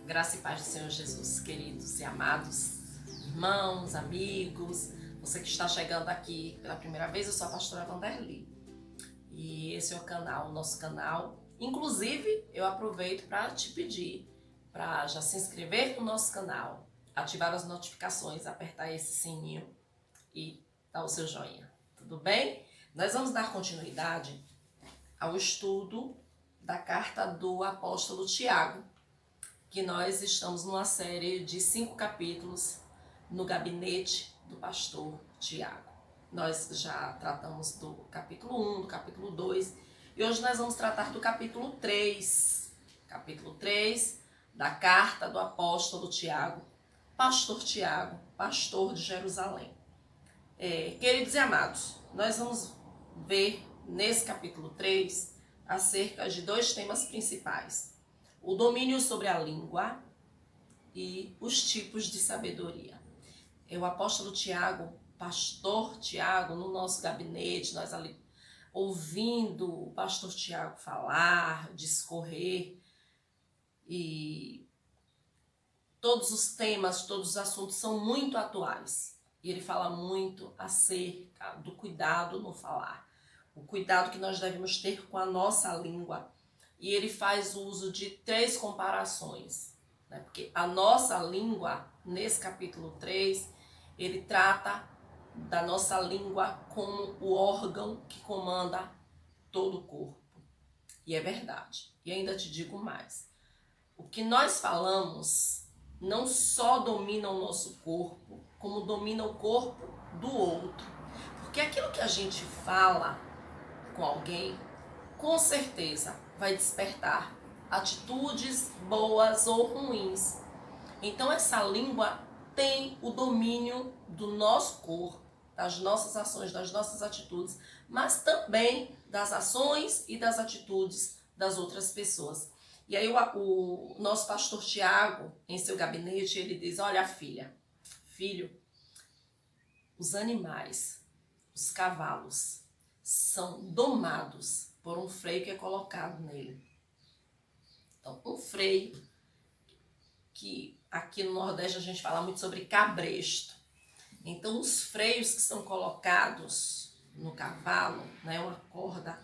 Graça e paz do Senhor Jesus, queridos e amados irmãos, amigos, você que está chegando aqui pela primeira vez, eu sou a pastora Vanderly e esse é o canal, o nosso canal. Inclusive, eu aproveito para te pedir para já se inscrever no nosso canal, ativar as notificações, apertar esse sininho e dar o seu joinha, tudo bem? Nós vamos dar continuidade ao estudo da carta do apóstolo Tiago, que nós estamos numa série de 5 capítulos no gabinete do pastor Tiago. Nós já tratamos do capítulo 1, do capítulo 2 e hoje nós vamos tratar do capítulo 3. Capítulo 3 da carta do apóstolo Tiago, pastor Tiago, pastor de Jerusalém. Queridos e amados, nós vamos ver nesse capítulo 3 acerca de 2 temas principais: o domínio sobre a língua e os tipos de sabedoria. O apóstolo Tiago, pastor Tiago, no nosso gabinete, nós ali ouvindo o pastor Tiago falar, discorrer, e todos os temas, todos os assuntos são muito atuais. E ele fala muito acerca do cuidado no falar, o cuidado que nós devemos ter com a nossa língua. E ele faz uso de 3 comparações, né? Porque a nossa língua, nesse capítulo 3, ele trata da nossa língua como o órgão que comanda todo o corpo. E é verdade. E ainda te digo mais. O que nós falamos não só domina o nosso corpo, como domina o corpo do outro. Porque aquilo que a gente fala com alguém, com certeza vai despertar atitudes boas ou ruins. Então essa língua tem o domínio do nosso corpo, das nossas ações, das nossas atitudes, mas também das ações e das atitudes das outras pessoas. E aí o nosso pastor Tiago, em seu gabinete, ele diz: olha, filho, os animais, os cavalos, são domados por um freio que é colocado nele. Então, um freio, que aqui no Nordeste a gente fala muito sobre cabresto. Então, os freios que são colocados no cavalo, né, uma corda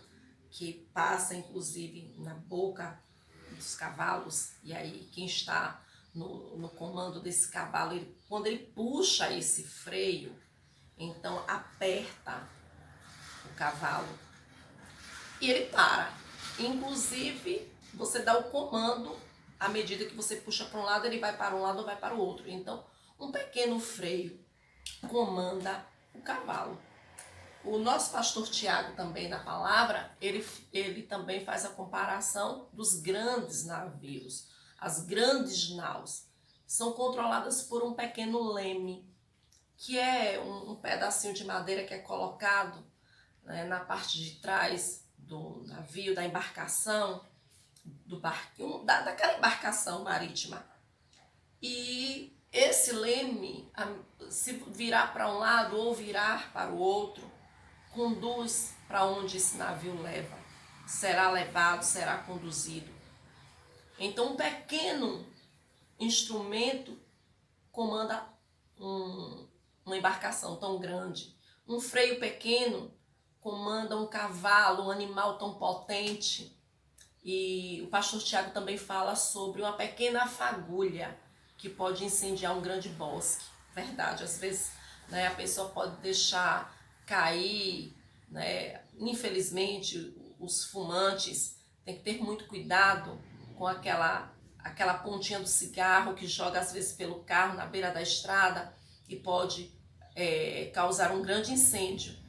que passa inclusive na boca dos cavalos, e aí quem está no comando desse cavalo, quando ele puxa esse freio, então aperta o cavalo e ele para. Inclusive, você dá o comando, à medida que você puxa para um lado, ele vai para um lado ou vai para o outro. Então, um pequeno freio comanda o cavalo. O nosso pastor Tiago também, na palavra, ele também faz a comparação dos grandes navios. As grandes naus são controladas por um pequeno leme, que é um pedacinho de madeira que é colocado, né, na parte de trás do navio, da embarcação, do barquinho, daquela embarcação marítima. E esse leme, se virar para um lado ou virar para o outro, conduz para onde esse navio leva. Será levado, será conduzido. Então, um pequeno instrumento comanda uma embarcação tão grande. Um freio pequeno comanda um cavalo, um animal tão potente. E o pastor Tiago também fala sobre uma pequena fagulha que pode incendiar um grande bosque. Verdade, às vezes, né, a pessoa pode deixar cair, né? Infelizmente, os fumantes têm que ter muito cuidado com aquela pontinha do cigarro que joga às vezes pelo carro na beira da estrada e pode causar um grande incêndio.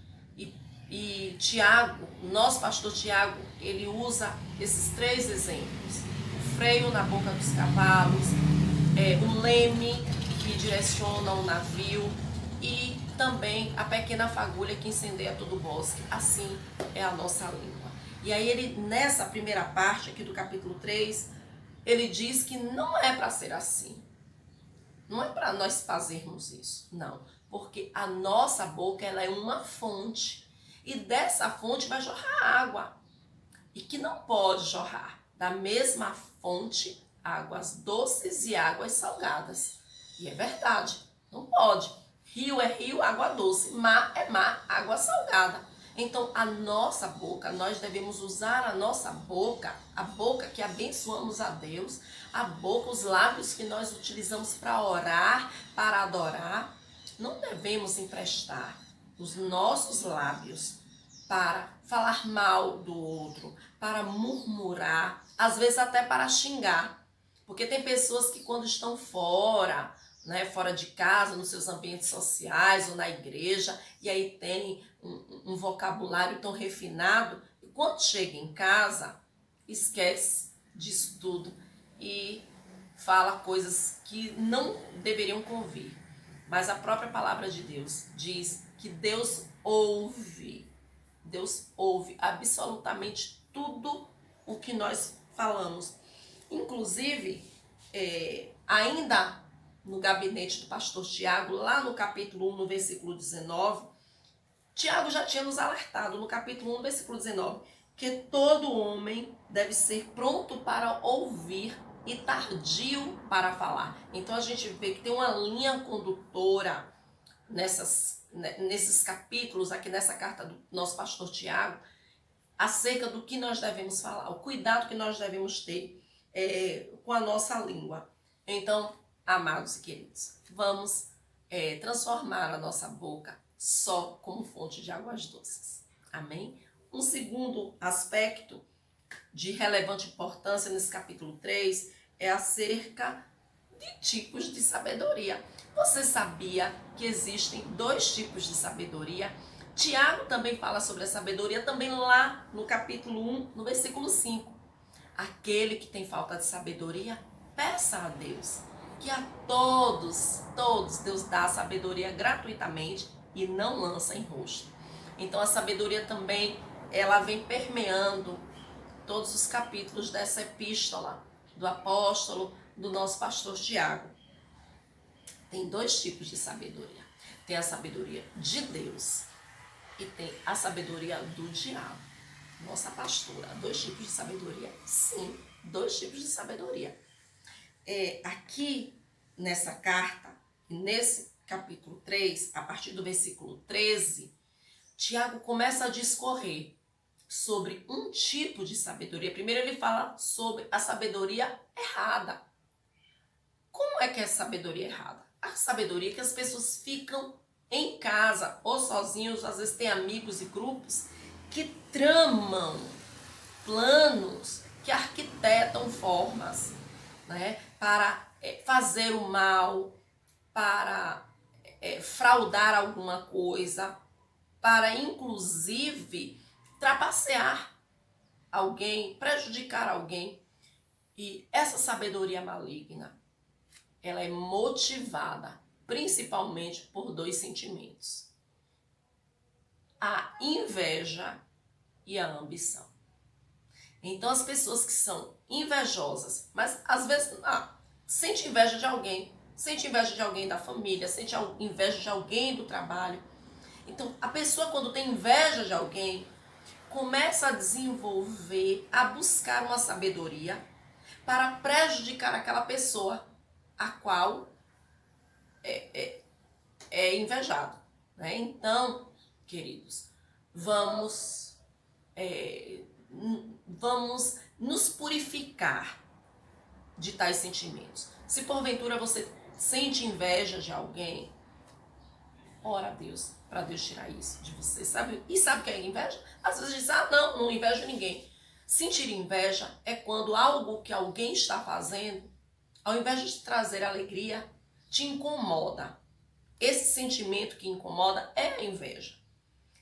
E Tiago, nosso pastor Tiago, ele usa esses 3 exemplos: o freio na boca dos cavalos, o leme que direciona o navio e também a pequena fagulha que incendeia todo o bosque. Assim é a nossa língua. E aí ele, nessa primeira parte aqui do capítulo 3, ele diz que não é para ser assim. Não é para nós fazermos isso, não. Porque a nossa boca, ela é uma fonte. E dessa fonte vai jorrar água. E que não pode jorrar da mesma fonte águas doces e águas salgadas. E é verdade, não pode. Rio é rio, água doce. Mar é mar, água salgada. Então, a nossa boca, nós devemos usar a nossa boca, a boca que abençoamos a Deus, a boca, os lábios que nós utilizamos para orar, para adorar. Não devemos emprestar os nossos lábios para falar mal do outro, para murmurar, às vezes até para xingar. Porque tem pessoas que quando estão fora, né, fora de casa, nos seus ambientes sociais ou na igreja, e aí tem um vocabulário tão refinado, e quando chega em casa, esquece disso tudo e fala coisas que não deveriam convir. Mas a própria palavra de Deus diz que Deus ouve absolutamente tudo o que nós falamos. Inclusive, ainda no gabinete do pastor Tiago, lá no capítulo 1, no versículo 19, Tiago já tinha nos alertado, no capítulo 1, no versículo 19, que todo homem deve ser pronto para ouvir e tardio para falar. Então a gente vê que tem uma linha condutora nesses capítulos, aqui nessa carta do nosso pastor Tiago, acerca do que nós devemos falar, o cuidado que nós devemos ter com a nossa língua. Então, amados e queridos, vamos transformar a nossa boca só como fonte de águas doces. Amém? Um segundo aspecto de relevante importância nesse capítulo 3 é acerca de tipos de sabedoria. Você sabia que existem 2 tipos de sabedoria? Tiago também fala sobre a sabedoria, também lá no capítulo 1, no versículo 5. Aquele que tem falta de sabedoria, peça a Deus, que a todos Deus dá a sabedoria gratuitamente e não lança em rosto. Então a sabedoria também, ela vem permeando todos os capítulos dessa epístola do apóstolo, do nosso pastor Tiago. Tem 2 tipos de sabedoria. Tem a sabedoria de Deus e tem a sabedoria do diabo. Nossa pastora, 2 tipos de sabedoria? Sim, 2 tipos de sabedoria. Aqui nessa carta, nesse capítulo 3, a partir do versículo 13, Tiago começa a discorrer sobre um tipo de sabedoria. Primeiro ele fala sobre a sabedoria errada. Como é que é a sabedoria errada? A sabedoria que as pessoas ficam em casa ou sozinhos, às vezes tem amigos e grupos que tramam planos, que arquitetam formas, né, para fazer o mal, para fraudar alguma coisa, para inclusive trapacear alguém, prejudicar alguém. E essa sabedoria maligna, ela é motivada principalmente por 2 sentimentos: a inveja e a ambição. Então as pessoas que são invejosas, mas às vezes sente inveja de alguém, sente inveja de alguém da família, sente inveja de alguém do trabalho. Então a pessoa, quando tem inveja de alguém, começa a desenvolver, a buscar uma sabedoria para prejudicar aquela pessoa a qual é invejado, né? Então, queridos, vamos nos purificar de tais sentimentos. Se porventura você sente inveja de alguém, ora a Deus, para Deus tirar isso de você, sabe? E sabe o que é inveja? Às vezes diz, não invejo ninguém. Sentir inveja é quando algo que alguém está fazendo, ao invés de te trazer alegria, te incomoda. Esse sentimento que incomoda é a inveja.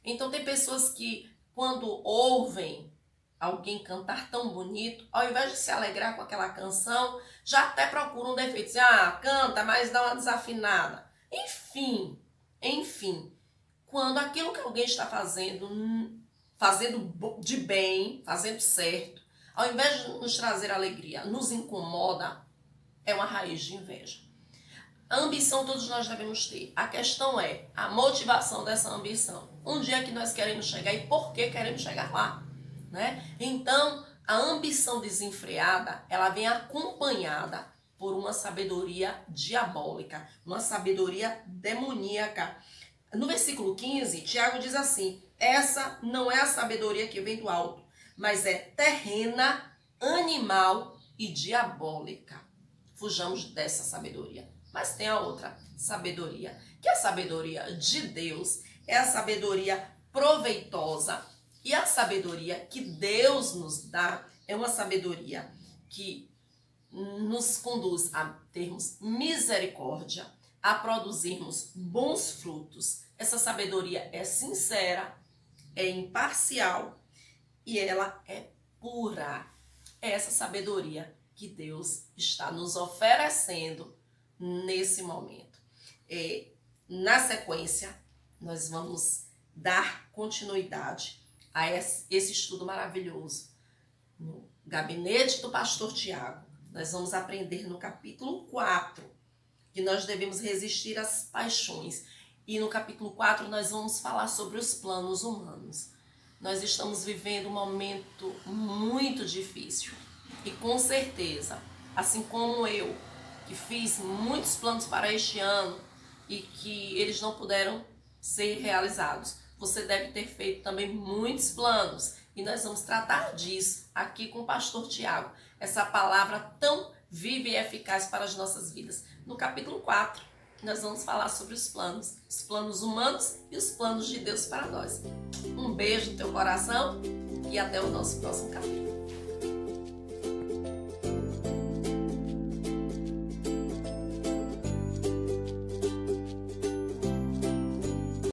Então tem pessoas que, quando ouvem alguém cantar tão bonito, ao invés de se alegrar com aquela canção, já até procuram um defeito. Dizem, canta, mas dá uma desafinada. Enfim, quando aquilo que alguém está fazendo de bem, fazendo certo, ao invés de nos trazer alegria, nos incomoda, é uma raiz de inveja. A ambição todos nós devemos ter. A questão é a motivação dessa ambição. Onde é que nós queremos chegar e por que queremos chegar lá, né? Então, A ambição desenfreada, ela vem acompanhada por uma sabedoria diabólica, uma sabedoria demoníaca. No versículo 15, Tiago diz assim: essa não é a sabedoria que vem do alto, mas é terrena, animal e diabólica. Fujamos dessa sabedoria. Mas tem a outra sabedoria, que é a sabedoria de Deus, é a sabedoria proveitosa. E a sabedoria que Deus nos dá é uma sabedoria que nos conduz a termos misericórdia, a produzirmos bons frutos. Essa sabedoria é sincera, é imparcial e ela é pura. É essa sabedoria que Deus está nos oferecendo nesse momento. Na sequência, nós vamos dar continuidade a esse estudo maravilhoso. No gabinete do pastor Tiago, nós vamos aprender no capítulo 4 que nós devemos resistir às paixões. E no capítulo 4 nós vamos falar sobre os planos humanos. Nós estamos vivendo um momento muito difícil. E com certeza, assim como eu, que fiz muitos planos para este ano e que eles não puderam ser realizados, você deve ter feito também muitos planos. E nós vamos tratar disso aqui com o pastor Tiago. Essa palavra tão viva e eficaz para as nossas vidas. No capítulo 4, nós vamos falar sobre os planos humanos e os planos de Deus para nós. Um beijo no teu coração e até o nosso próximo capítulo.